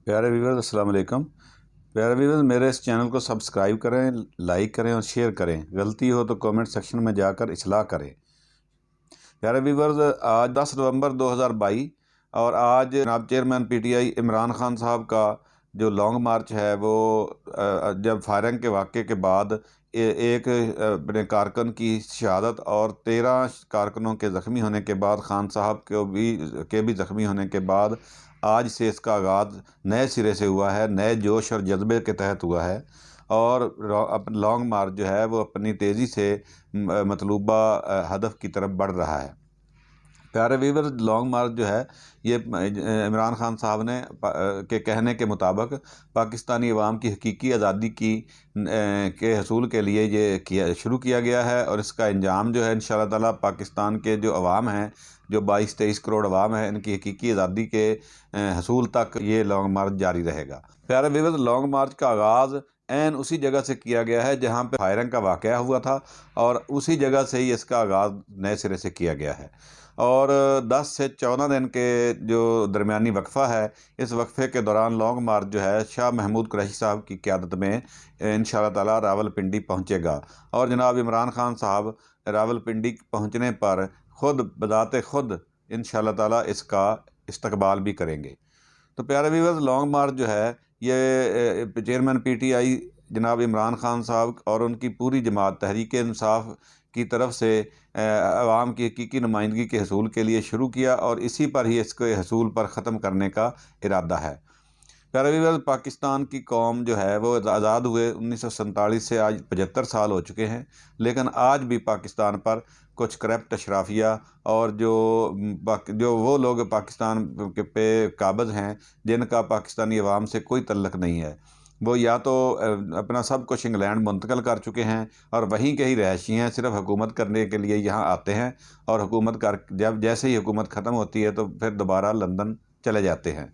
پیارے ویورز السلام علیکم۔ پیارے ویورز میرے اس چینل کو سبسکرائب کریں، لائک کریں اور شیئر کریں۔ غلطی ہو تو کامنٹ سیکشن میں جا کر اصلاح کریں۔ پیارے ویورز آج 10 نومبر 2022 اور آج جناب chairman P T I Imran Khan صاحب کا جو لانگ مارچ ہے وہ جب فائرنگ کے واقعے کے بعد ایک اپنے کارکن کی شہادت اور 13 کارکنوں کے زخمی ہونے کے بعد خان صاحب کے بھی زخمی ہونے کے بعد آج سے اس کا آغاز نئے سرے سے ہوا ہے، نئے جوش اور جذبے کے تحت ہوا ہے اور لانگ مارچ جو ہے وہ اپنی تیزی سے مطلوبہ ہدف کی طرف بڑھ رہا ہے۔ پیارے ویور لانگ مارچ جو ہے یہ عمران خان صاحب نے کے کہنے کے مطابق پاکستانی عوام کی حقیقی آزادی کے حصول کے لیے یہ شروع کیا گیا ہے اور اس کا انجام جو ہے انشاءاللہ تعالیٰ پاکستان کے جو عوام ہیں، جو 22-23 کروڑ عوام ہیں، ان کی حقیقی آزادی کے حصول تک یہ لانگ مارچ جاری رہے گا۔ پیارے ویور لانگ مارچ کا آغاز عین اسی جگہ سے کیا گیا ہے جہاں پہ فائرنگ کا واقعہ ہوا تھا اور اسی جگہ سے ہی اس کا آغاز نئے سرے سے کیا گیا ہے اور 10 سے 14 دن کے جو درمیانی وقفہ ہے، اس وقفے کے دوران لانگ مارچ جو ہے شاہ محمود قریشی صاحب کی قیادت میں انشاءاللہ تعالیٰ راول پنڈی پہنچے گا اور جناب عمران خان صاحب راول پنڈی پہنچنے پر خود بذات خود انشاءاللہ تعالیٰ اس کا استقبال بھی کریں گے۔ تو پیارے ویورز لانگ مارچ جو ہے یہ چیئرمین پی ٹی آئی جناب عمران خان صاحب اور ان کی پوری جماعت تحریک انصاف کی طرف سے عوام کی حقیقی نمائندگی کے حصول کے لیے شروع کیا اور اسی پر ہی اس کے حصول پر ختم کرنے کا ارادہ ہے۔ پیارے ویورز پاکستان کی قوم جو ہے وہ آزاد ہوئے 1947 سے آج 75 سال ہو چکے ہیں، لیکن آج بھی پاکستان پر کچھ کرپٹ اشرافیہ اور جو وہ لوگ پاکستان پہ قابض ہیں جن کا پاکستانی عوام سے کوئی تعلق نہیں ہے، وہ یا تو اپنا سب کچھ انگلینڈ منتقل کر چکے ہیں اور وہیں کے ہی رہائشی ہیں، صرف حکومت کرنے کے لیے یہاں آتے ہیں اور حکومت جب جیسے ہی حکومت ختم ہوتی ہے تو پھر دوبارہ لندن چلے جاتے ہیں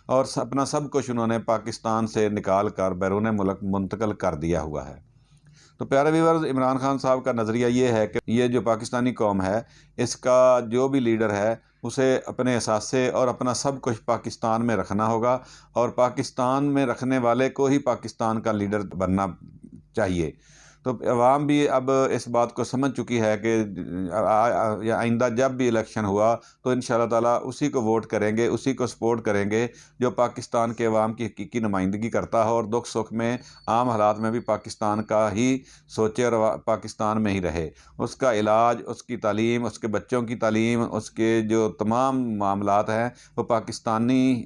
اور اپنا سب کچھ انہوں نے پاکستان سے نکال کر بیرون ملک منتقل کر دیا ہوا ہے۔ تو پیارے ویورز عمران خان صاحب کا نظریہ یہ ہے کہ یہ جو پاکستانی قوم ہے اس کا جو بھی لیڈر ہے اسے اپنے اثاثے اور اپنا سب کچھ پاکستان میں رکھنا ہوگا اور پاکستان میں رکھنے والے کو ہی پاکستان کا لیڈر بننا چاہیے۔ تو عوام بھی اب اس بات کو سمجھ چکی ہے کہ آئندہ جب بھی الیکشن ہوا تو انشاءاللہ تعالیٰ اسی کو ووٹ کریں گے، اسی کو سپورٹ کریں گے جو پاکستان کے عوام کی حقیقی نمائندگی کرتا ہو اور دکھ سکھ میں عام حالات میں بھی پاکستان کا ہی سوچے اور پاکستان میں ہی رہے، اس کا علاج، اس کی تعلیم، اس کے بچوں کی تعلیم، اس کے جو تمام معاملات ہیں وہ پاکستانی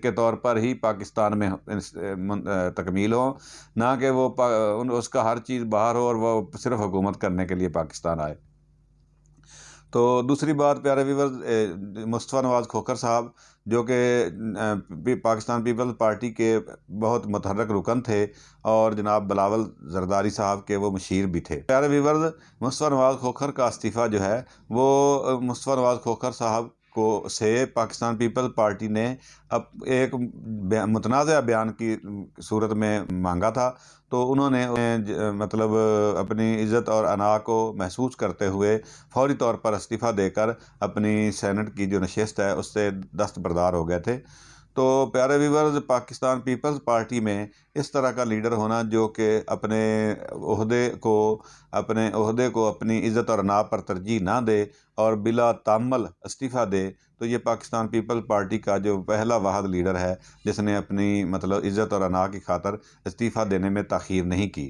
کے طور پر ہی پاکستان میں تکمیل ہوں، نہ کہ وہ اس کا ہر چیز باہر ہو اور وہ صرف حکومت کرنے کے لیے پاکستان آئے۔ تو دوسری بات پیارے ویورز مصطفیٰ نواز کھوکھر صاحب جو کہ پاکستان پیپلز پارٹی کے بہت متحرک رکن تھے اور جناب بلاول زرداری صاحب کے وہ مشیر بھی تھے۔ پیارے ویورز مصطفیٰ نواز کھوکھر کا استعفیٰ جو ہے وہ مصطفیٰ نواز کھوکھر صاحب سے پاکستان پیپلز پارٹی نے اب ایک متنازع بیان کی صورت میں مانگا تھا، تو انہوں نے مطلب اپنی عزت اور انا کو محسوس کرتے ہوئے فوری طور پر استعفیٰ دے کر اپنی سینٹ کی جو نشست ہے اس سے دستبردار ہو گئے تھے۔ تو پیارے ویورز پاکستان پیپلز پارٹی میں اس طرح کا لیڈر ہونا جو کہ اپنے عہدے کو اپنی عزت اور انا پر ترجیح نہ دے اور بلا تامل استعفیٰ دے، تو یہ پاکستان پیپلز پارٹی کا جو پہلا واحد لیڈر ہے جس نے اپنی مطلب عزت اور انا کی خاطر استعفیٰ دینے میں تاخیر نہیں کی۔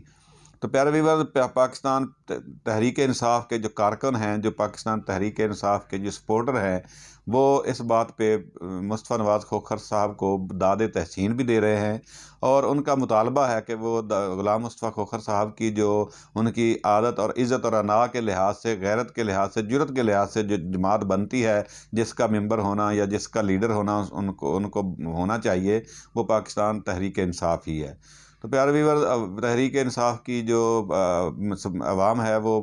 تو پیارے ویور پاکستان تحریک انصاف کے جو کارکن ہیں، جو پاکستان تحریک انصاف کے جو سپورٹر ہیں، وہ اس بات پہ مصطفیٰ نواز کھوکھر صاحب کو داد تحسین بھی دے رہے ہیں اور ان کا مطالبہ ہے کہ وہ غلام مصطفیٰ کھوکھر صاحب کی جو ان کی عادت اور عزت اور انا کے لحاظ سے، غیرت کے لحاظ سے، جرت کے لحاظ سے جو جماعت بنتی ہے، جس کا ممبر ہونا یا جس کا لیڈر ہونا ان کو ہونا چاہیے، وہ پاکستان تحریک انصاف ہی ہے۔ تو پیارے ویور تحریک انصاف کی جو عوام ہے وہ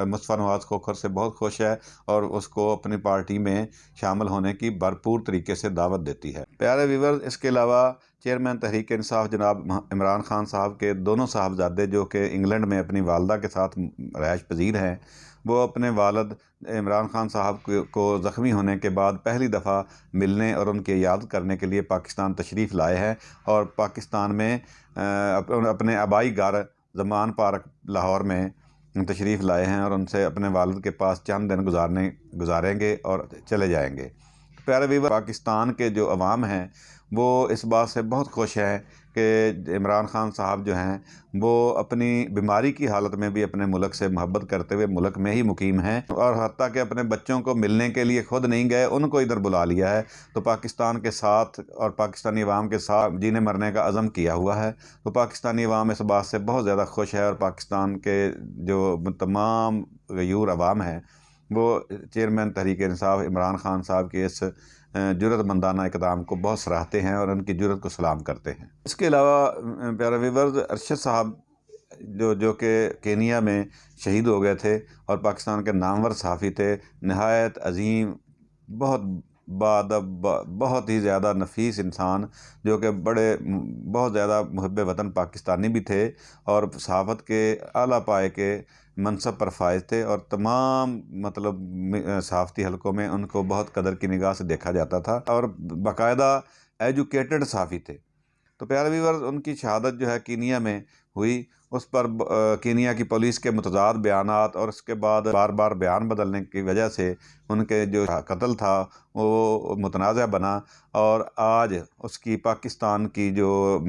مصطفیٰ نواز کھوکھر سے بہت خوش ہے اور اس کو اپنی پارٹی میں شامل ہونے کی بھرپور طریقے سے دعوت دیتی ہے۔ پیارے ویور اس کے علاوہ چیئرمین تحریک انصاف جناب عمران خان صاحب کے دونوں صاحبزادے جو کہ انگلینڈ میں اپنی والدہ کے ساتھ رہائش پذیر ہیں، وہ اپنے والد عمران خان صاحب کو زخمی ہونے کے بعد پہلی دفعہ ملنے اور ان کی یاد کرنے کے لیے پاکستان تشریف لائے ہیں، اور پاکستان میں اپنے آبائی گھر زمان پارک لاہور میں تشریف لائے ہیں، اور ان سے اپنے والد کے پاس چند دن گزاریں گے اور چلے جائیں گے۔ پیارے ویور، پاکستان کے جو عوام ہیں وہ اس بات سے بہت خوش ہیں کہ عمران خان صاحب جو ہیں وہ اپنی بیماری کی حالت میں بھی اپنے ملک سے محبت کرتے ہوئے ملک میں ہی مقیم ہیں، اور حتیٰ کہ اپنے بچوں کو ملنے کے لیے خود نہیں گئے، ان کو ادھر بلا لیا ہے۔ تو پاکستان کے ساتھ اور پاکستانی عوام کے ساتھ جینے مرنے کا عزم کیا ہوا ہے۔ تو پاکستانی عوام اس بات سے بہت زیادہ خوش ہے، اور پاکستان کے جو تمام غیور عوام ہیں وہ چیئرمین تحریک انصاف عمران خان صاحب کے اس جرأت مندانہ اقدام کو بہت سراہتے ہیں اور ان کی جرأت کو سلام کرتے ہیں۔ اس کے علاوہ پیارے ویورز، ارشد صاحب جو کہ کینیا میں شہید ہو گئے تھے اور پاکستان کے نامور صحافی تھے، نہایت عظیم، بہت باادب، بہت ہی زیادہ نفیس انسان، جو کہ بہت زیادہ محب وطن پاکستانی بھی تھے اور صحافت کے اعلیٰ پائے کے منصب پر فائز تھے، اور تمام صحافتی حلقوں میں ان کو بہت قدر کی نگاہ سے دیکھا جاتا تھا، اور باقاعدہ ایجوکیٹڈ صحافی تھے۔ تو پیارے ویورز، ان کی شہادت جو ہے کینیا میں ہوئی، اس پر کینیا کی پولیس کے متضاد بیانات اور اس کے بعد بار بار بیان بدلنے کی وجہ سے ان کے جو قتل تھا وہ متنازع بنا، اور آج اس کی پاکستان کی جو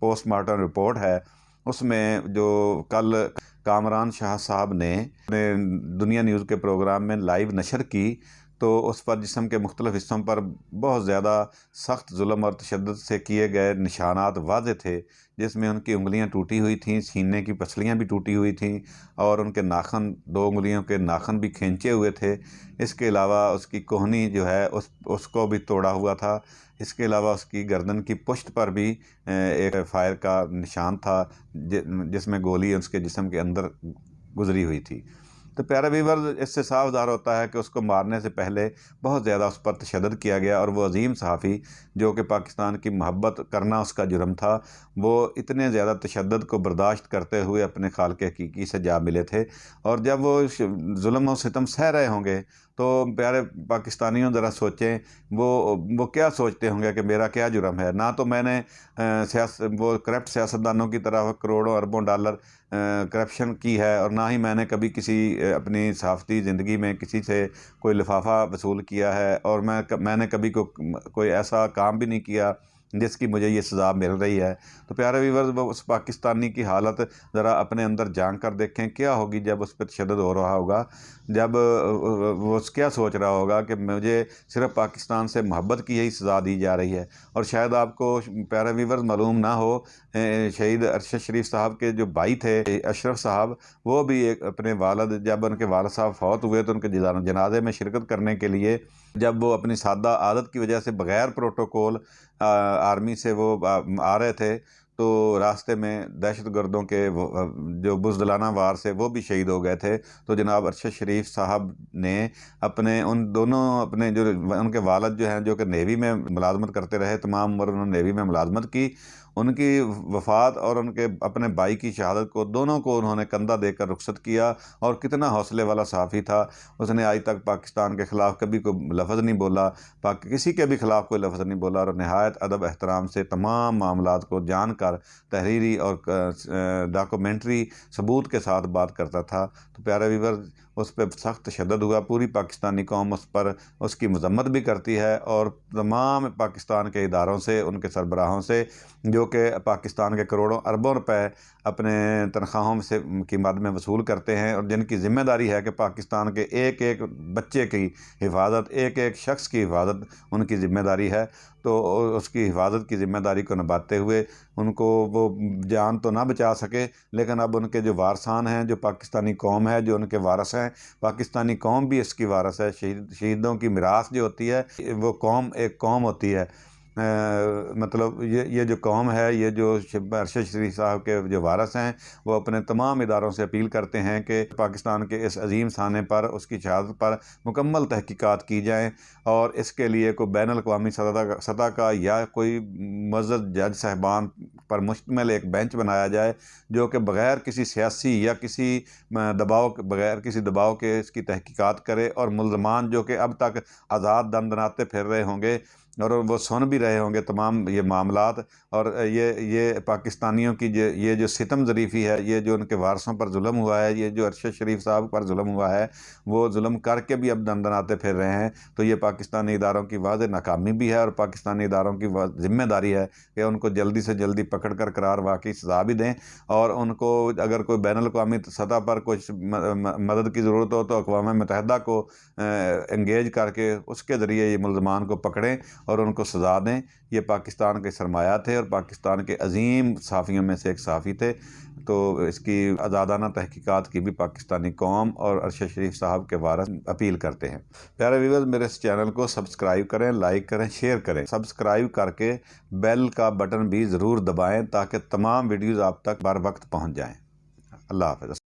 پوسٹ مارٹم رپورٹ ہے اس میں جو کل کامران شاہ صاحب نے اپنے دنیا نیوز کے پروگرام میں لائیو نشر کی، تو اس پر جسم کے مختلف حصوں پر بہت زیادہ سخت ظلم اور تشدد سے کیے گئے نشانات واضح تھے، جس میں ان کی انگلیاں ٹوٹی ہوئی تھیں، سینے کی پسلیاں بھی ٹوٹی ہوئی تھیں، اور ان کے ناخن، 2 انگلیوں کے ناخن بھی کھینچے ہوئے تھے۔ اس کے علاوہ اس کی کوہنی جو ہے اس کو بھی توڑا ہوا تھا۔ اس کے علاوہ اس کی گردن کی پشت پر بھی ایک فائر کا نشان تھا، جس میں گولی اس کے جسم کے اندر گزری ہوئی تھی۔ تو پیارے ویورز، اس سے صاف ظاہر ہوتا ہے کہ اس کو مارنے سے پہلے بہت زیادہ اس پر تشدد کیا گیا، اور وہ عظیم صحافی جو کہ پاکستان کی محبت کرنا اس کا جرم تھا، وہ اتنے زیادہ تشدد کو برداشت کرتے ہوئے اپنے خالق حقیقی سے جا ملے تھے، اور جب وہ ظلم و ستم سہ رہے ہوں گے تو پیارے پاکستانیوں ذرا سوچیں وہ کیا سوچتے ہوں گے کہ میرا کیا جرم ہے۔ نہ تو میں نے وہ کرپٹ سیاستدانوں کی طرح کروڑوں اربوں ڈالر کرپشن کی ہے، اور نہ ہی میں نے کبھی کسی اپنی صحافتی زندگی میں کسی سے کوئی لفافہ وصول کیا ہے، اور میں نے کبھی کوئی ایسا کام بھی نہیں کیا جس کی مجھے یہ سزا مل رہی ہے۔ تو پیارے ویورز، وہ اس پاکستانی کی حالت ذرا اپنے اندر جھانک کر دیکھیں کیا ہوگی جب اس پہ تشدد ہو رہا ہوگا، جب وہ کیا سوچ رہا ہوگا کہ مجھے صرف پاکستان سے محبت کی یہی سزا دی جا رہی ہے۔ اور شاید آپ کو پیارے ویورز معلوم نہ ہو، شہید ارشد شریف صاحب کے جو بھائی تھے اشرف صاحب، وہ بھی اپنے والد، جب ان کے والد صاحب فوت ہوئے تو ان کے جنازے میں شرکت کرنے کے لیے جب وہ اپنی سادہ عادت کی وجہ سے بغیر پروٹوکول آرمی سے وہ آ رہے تھے، تو راستے میں دہشت گردوں کے جو بزدلانہ وار سے وہ بھی شہید ہو گئے تھے۔ تو جناب ارشد شریف صاحب نے اپنے جو ان کے والد جو ہیں، جو کہ نیوی میں ملازمت کرتے رہے، تمام عمر انہوں نے نیوی میں ملازمت کی، ان کی وفات اور ان کے اپنے بھائی کی شہادت کو، دونوں کو انہوں نے کندھا دے کر رخصت کیا، اور کتنا حوصلے والا صحافی تھا۔ اس نے آج تک پاکستان کے خلاف کبھی کوئی لفظ نہیں بولا، کسی کے بھی خلاف کوئی لفظ نہیں بولا، اور نہایت ادب احترام سے تمام معاملات کو جان کر تحریری اور ڈاکومنٹری ثبوت کے ساتھ بات کرتا تھا۔ تو پیارے ویور، اس پہ سخت تشدد ہوا، پوری پاکستانی قوم اس کی مذمت بھی کرتی ہے، اور تمام پاکستان کے اداروں سے، ان کے سربراہوں سے، جو کہ پاکستان کے کروڑوں اربوں روپے اپنے تنخواہوں سے کی مد میں وصول کرتے ہیں، اور جن کی ذمہ داری ہے کہ پاکستان کے ایک ایک بچے کی حفاظت، ایک ایک شخص کی حفاظت ان کی ذمہ داری ہے، تو اس کی حفاظت کی ذمہ داری کو نبھاتے ہوئے ان کو وہ جان تو نہ بچا سکے، لیکن اب ان کے جو وارثان ہیں، جو پاکستانی قوم ہے، جو ان کے وارث ہیں، پاکستانی قوم بھی اس کی وارث ہے۔ شہیدوں کی میراث جو ہوتی ہے، وہ ایک قوم ہوتی ہے، مطلب یہ جو قوم ہے، یہ جو ارشد شریف صاحب کے جو وارث ہیں، وہ اپنے تمام اداروں سے اپیل کرتے ہیں کہ پاکستان کے اس عظیم سانے پر، اس کی شہادت پر مکمل تحقیقات کی جائیں، اور اس کے لیے کوئی بین الاقوامی سطح کا یا کوئی معزز جج صاحبان پر مشتمل ایک بینچ بنایا جائے، جو کہ بغیر کسی سیاسی یا بغیر کسی دباؤ کے اس کی تحقیقات کرے، اور ملزمان جو کہ اب تک آزاد دندناتے پھر رہے ہوں گے اور وہ سن بھی رہے ہوں گے تمام یہ معاملات، اور یہ پاکستانیوں کی یہ جو ستم ظریفی ہے، یہ جو ان کے وارثوں پر ظلم ہوا ہے، یہ جو ارشد شریف صاحب پر ظلم ہوا ہے، وہ ظلم کر کے بھی اب دندناتے پھر رہے ہیں، تو یہ پاکستانی اداروں کی واضح ناکامی بھی ہے، اور پاکستانی اداروں کی ذمہ داری ہے کہ ان کو جلدی سے جلدی پکڑ کر قرار واقعی سزا بھی دیں، اور ان کو اگر کوئی بین الاقوامی سطح پر کچھ مدد کی ضرورت ہو تو اقوام متحدہ کو انگیج کر کے اس کے ذریعے یہ ملزمان کو پکڑیں اور ان کو سزا دیں۔ یہ پاکستان کے سرمایہ تھے اور پاکستان کے عظیم صحافیوں میں سے ایک صحافی تھے، تو اس کی آزادانہ تحقیقات کی بھی پاکستانی قوم اور ارشد شریف صاحب کے وارث اپیل کرتے ہیں۔ پیارے ویورز، میرے اس چینل کو سبسکرائب کریں، لائک کریں، شیئر کریں، سبسکرائب کر کے بیل کا بٹن بھی ضرور دبائیں تاکہ تمام ویڈیوز آپ تک بر وقت پہنچ جائیں۔ اللہ حافظ۔